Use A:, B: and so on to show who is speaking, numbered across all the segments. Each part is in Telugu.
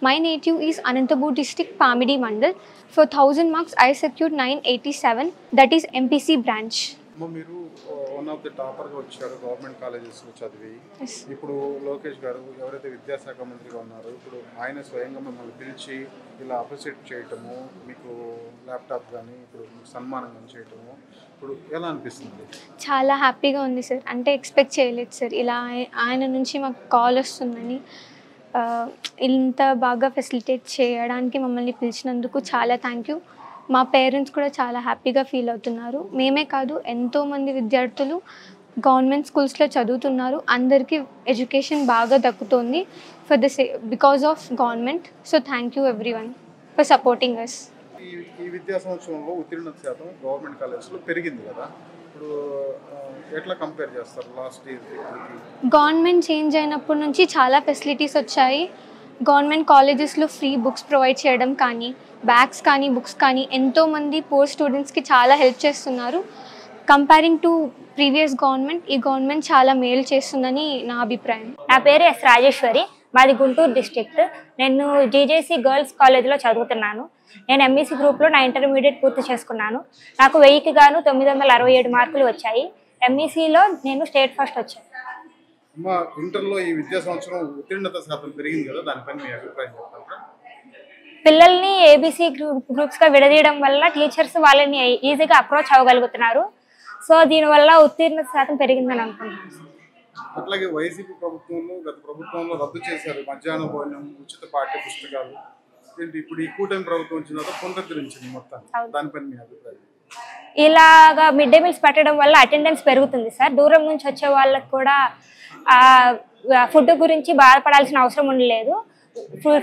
A: My native is Anantapur district, Pamidi Mandal. For 1000 marks, I secured 987. That is MPC branch.
B: మీరు వన్ ఆఫ్ ది టాపర్గా వచ్చారు గవర్నమెంట్ కాలేజెస్లో చదివి. ఇప్పుడు లోకేష్ గారు ఎవరైతే విద్యాశాఖ మంత్రిగా ఉన్నారో ఇప్పుడు ఆయన స్వయంగా మిమ్మల్ని పిలిచి ఇలా అప్రిషియేట్ చేయటము, మీకు ల్యాప్టాప్ కానీ ఇప్పుడు సన్మానం కానీ చేయటము ఇప్పుడు ఎలా అనిపిస్తుంది?
A: చాలా హ్యాపీగా ఉంది సార్. అంటే ఎక్స్పెక్ట్ చేయలేదు సార్ ఇలా ఆయన నుంచి మాకు కాల్ వస్తుందని. ఇంత బాగా ఫెసిలిటేట్ చేయడానికి మమ్మల్ని పిలిచినందుకు చాలా థ్యాంక్ యూ. మా పేరెంట్స్ కూడా చాలా హ్యాపీగా ఫీల్ అవుతున్నారు. మేమే కాదు, ఎంతోమంది విద్యార్థులు గవర్నమెంట్ స్కూల్స్లో చదువుతున్నారు. అందరికీ ఎడ్యుకేషన్ బాగా దక్కుతోంది because of government. So thank you everyone for supporting us.
B: ఈ విద్యా సంవత్సరంలో ఉత్తీర్ణత శాతం గవర్నమెంట్ కాలేజెస్లో పెరిగింది కదా, ఇప్పుడు ఎట్లా కంపేర్ చేస్తారు లాస్ట్ ఇయర్?
A: గవర్నమెంట్ చేంజ్ అయినప్పటి నుంచి చాలా ఫెసిలిటీస్ వచ్చాయి. గవర్నమెంట్ కాలేజెస్లో ఫ్రీ బుక్స్ ప్రొవైడ్ చేయడం కానీ, బ్యాగ్స్ కానీ, బుక్స్ కానీ ఎంతోమంది పూర్ స్టూడెంట్స్కి చాలా హెల్ప్ చేస్తున్నారు. కంపేరింగ్ టు ప్రీవియస్ గవర్నమెంట్, ఈ గవర్నమెంట్ చాలా మేలు చేస్తుందని నా అభిప్రాయం.
C: నా పేరు ఎస్ రాజేశ్వరి, మాది గుంటూరు డిస్ట్రిక్ట్. నేను జీజేసీ గర్ల్స్ కాలేజ్లో చదువుతున్నాను. నేను ఎంఈసీ గ్రూప్లో నా ఇంటర్మీడియట్ పూర్తి చేసుకున్నాను. నాకు 1000కి గాను 967 మార్కులు వచ్చాయి. ఎంఈసీలో నేను స్టేట్ ఫస్ట్ వచ్చాను.
B: ఇంటర్లో ఈ విద్యా సంవత్సరం ఉత్తీర్ణత శాతం పెరిగింది కదా, దానిపైన మీ అభిప్రాయం చెప్తారా?
C: పిల్లల్ని ఏబీసీ గ్రూప్స్గా విడదీయడం వల్ల టీచర్స్ వాళ్ళని ఈజీగా అప్రోచ్ అవ్వగలుగుతున్నారు. సో దీనివల్ల ఉత్తీర్ణత శాతం పెరిగిందని అనుకుంటున్నాను.
B: అట్లాగే వైసీపీ ప్రభుత్వంలో గత ప్రభుత్వంలో రద్దు చేశారు మధ్యాహ్న భోజనం, ఉచిత పాఠ్య పుస్తకాలు. ఇప్పుడు ఈ కూటమి ప్రభుత్వం వచ్చిన తర్వాత పునరుద్ధరించింది మొత్తం, దానిపైన మీ అభిప్రాయం?
C: ఇలాగా మిడ్ డే మీల్స్ పెట్టడం వల్ల అటెండెన్స్ పెరుగుతుంది సార్. దూరం నుంచి వచ్చే వాళ్ళకి కూడా ఫుడ్ గురించి బాధపడాల్సిన అవసరం ఉండలేదు.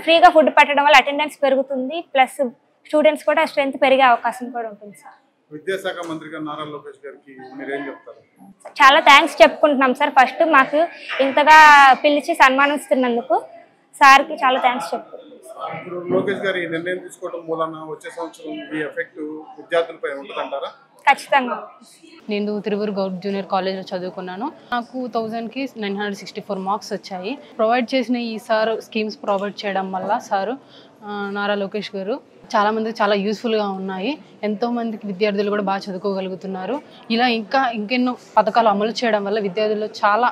C: ఫ్రీగా ఫుడ్ పెట్టడం వల్ల అటెండెన్స్ పెరుగుతుంది, ప్లస్ స్టూడెంట్స్ కూడా స్ట్రెంత్ పెరిగే అవకాశం కూడా ఉంటుంది సార్.
B: విద్యాశాఖ మంత్రిగా నారా లోకేష్ గారికి మీరేం చెప్తారు?
C: చాలా థ్యాంక్స్ చెప్పుకుంటున్నాం సార్. ఫస్ట్ మాకు ఇంతగా పిలిచి సన్మానిస్తున్నందుకు సార్కి చాలా థ్యాంక్స్ చెప్తున్నాం.
B: ఇప్పుడు లోకేష్ గారు ఈ నిర్ణయం తీసుకోవడం మూలన వచ్చే సంవత్సరం ఈ ఎఫెక్ట్ విద్యార్థులపై ఉంటుందంటారా?
C: ఖచ్చితంగా.
D: నేను తిరువురు గౌడ్ జూనియర్ కాలేజ్లో చదువుకున్నాను. నాకు 1000కి 964 మార్క్స్ వచ్చాయి. ప్రొవైడ్ చేసిన ఈ సార్ స్కీమ్స్ ప్రొవైడ్ చేయడం వల్ల సారు నారా లోకేష్ గారు చాలామందికి చాలా యూస్ఫుల్గా ఉన్నాయి. ఎంతోమందికి విద్యార్థులు కూడా బాగా చదువుకోగలుగుతున్నారు. ఇలా ఇంకెన్నో పథకాలు అమలు చేయడం వల్ల విద్యార్థులు చాలా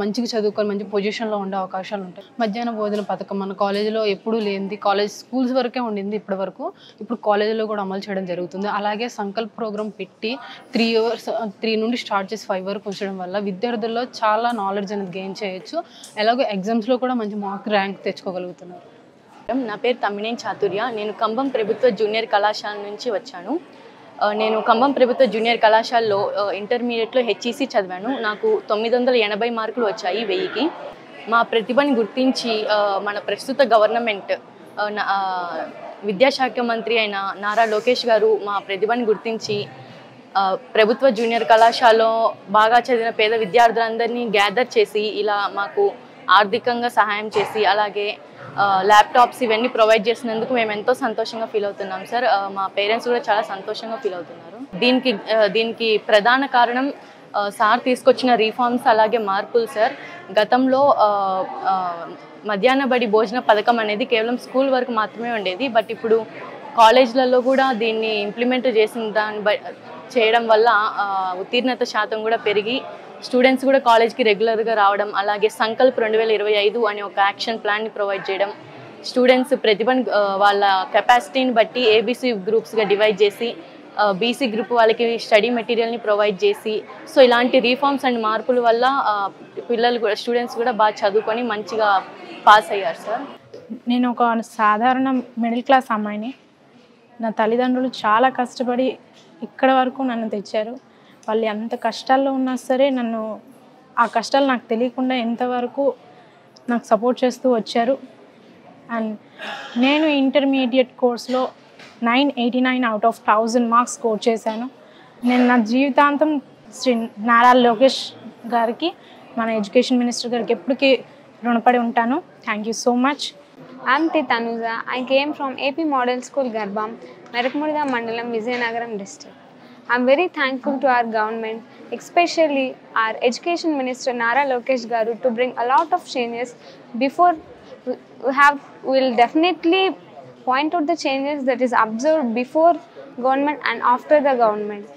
D: మంచిగా చదువుకొని మంచి పొజిషన్లో ఉండే అవకాశాలు ఉంటాయి. మధ్యాహ్న భోజన పథకం మన కాలేజీలో ఎప్పుడూ లేనిది, స్కూల్స్ వరకే ఉండింది ఇప్పటి వరకు, ఇప్పుడు కాలేజీలో కూడా అమలు చేయడం జరుగుతుంది. అలాగే సంకల్ప్ ప్రోగ్రామ్ పెట్టి 3 నుండి స్టార్ట్ చేసి 5 వరకు ఉంచడం వల్ల విద్యార్థుల్లో చాలా నాలెడ్జ్ అనేది గెయిన్ చేయొచ్చు. అలాగే ఎగ్జామ్స్లో కూడా మంచి మార్క్ ర్యాంక్ తెచ్చుకోగలుగుతున్నారు.
E: నా పేరు తమ్మినేని చాతుర్య. నేను ఖమ్మం ప్రభుత్వ జూనియర్ కళాశాల నుంచి వచ్చాను. నేను ఖమ్మం ప్రభుత్వ జూనియర్ కళాశాలలో ఇంటర్మీడియట్లో హెచ్ఈసి చదివాను. నాకు 980 మార్కులు వచ్చాయి 1000కి. మా ప్రతిభని గుర్తించి మన ప్రస్తుత గవర్నమెంట్ విద్యాశాఖ మంత్రి అయిన నారా లోకేష్ గారు మా ప్రతిభని గుర్తించి ప్రభుత్వ జూనియర్ కళాశాలలో బాగా చదివిన పేద విద్యార్థులందరినీ గ్యాదర్ చేసి ఇలా మాకు ఆర్థికంగా సహాయం చేసి అలాగే ల్యాప్టాప్స్ ఇవన్నీ ప్రొవైడ్ చేసినందుకు మేము ఎంతో సంతోషంగా ఫీల్ అవుతున్నాం సార్. మా పేరెంట్స్ కూడా చాలా సంతోషంగా ఫీల్ అవుతున్నారు. దీనికి ప్రధాన కారణం సార్ తీసుకొచ్చిన రీఫార్మ్స్ అలాగే మార్పులు సార్. గతంలో మధ్యాహ్న బడి భోజన పథకం అనేది కేవలం స్కూల్ వరకు మాత్రమే ఉండేది. బట్ ఇప్పుడు కాలేజ్లలో కూడా దీన్ని ఇంప్లిమెంట్ చేయడం వల్ల ఉత్తీర్ణత శాతం కూడా పెరిగి స్టూడెంట్స్ కూడా కాలేజ్కి రెగ్యులర్గా రావడం, అలాగే సంకల్ప్ 2025 అనే ఒక యాక్షన్ ప్లాన్ని ప్రొవైడ్ చేయడం, స్టూడెంట్స్ ప్రతిభను వాళ్ళ కెపాసిటీని బట్టి ఏబీసీ గ్రూప్స్గా డివైడ్ చేసి బీసీ గ్రూప్ వాళ్ళకి స్టడీ మెటీరియల్ని ప్రొవైడ్ చేసి, సో ఇలాంటి రీఫార్మ్స్ అండ్ మార్పుల వల్ల పిల్లలు కూడా స్టూడెంట్స్ కూడా బాగా చదువుకొని మంచిగా పాస్ అయ్యారు సార్.
F: నేను ఒక సాధారణ మిడిల్ క్లాస్ అమ్మాయిని. నా తల్లిదండ్రులు చాలా కష్టపడి ఇక్కడ వరకు నన్ను తెచ్చారు. వాళ్ళు ఎంత కష్టాల్లో ఉన్నా సరే నన్ను ఆ కష్టాలు నాకు తెలియకుండా ఎంతవరకు నాకు సపోర్ట్ చేస్తూ వచ్చారు. అండ్ నేను ఇంటర్మీడియట్ కోర్స్లో 989 అవుట్ ఆఫ్ 1000 మార్క్స్ స్కోర్ చేశాను. నేను నా జీవితాంతం శ్రీ నారా లోకేష్ గారికి, మన ఎడ్యుకేషన్ మినిస్టర్ గారికి ఎప్పటికీ రుణపడి ఉంటాను. Thank you so much.
A: I'm T. Tanuja. I came from AP Model School, Garbam, Merakmurida Mandalam, Vizianagaram district. I'm very thankful to our government, especially our Education Minister Nara Lokesh Garu, to bring a lot of changes before we'll definitely point out the changes that is observed before government and after the government.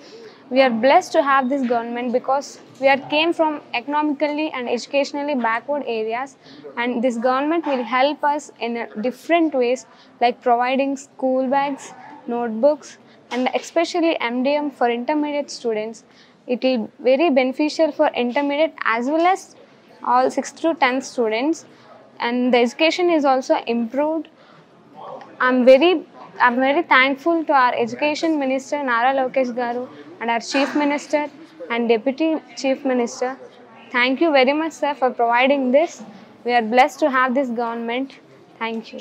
A: We are blessed to have this government because we came from economically and educationally backward areas, and this government will help us in different ways, like providing school bags, notebooks, and especially MDM for intermediate students. It will be very beneficial for intermediate as well as all 6th to 10th students, and the education is also improved. I'm very thankful to our Education Minister Nara Lokesh Garu and our Chief Minister and Deputy Chief Minister. Thank you very much, sir, for providing this. We are blessed to have this government. Thank you.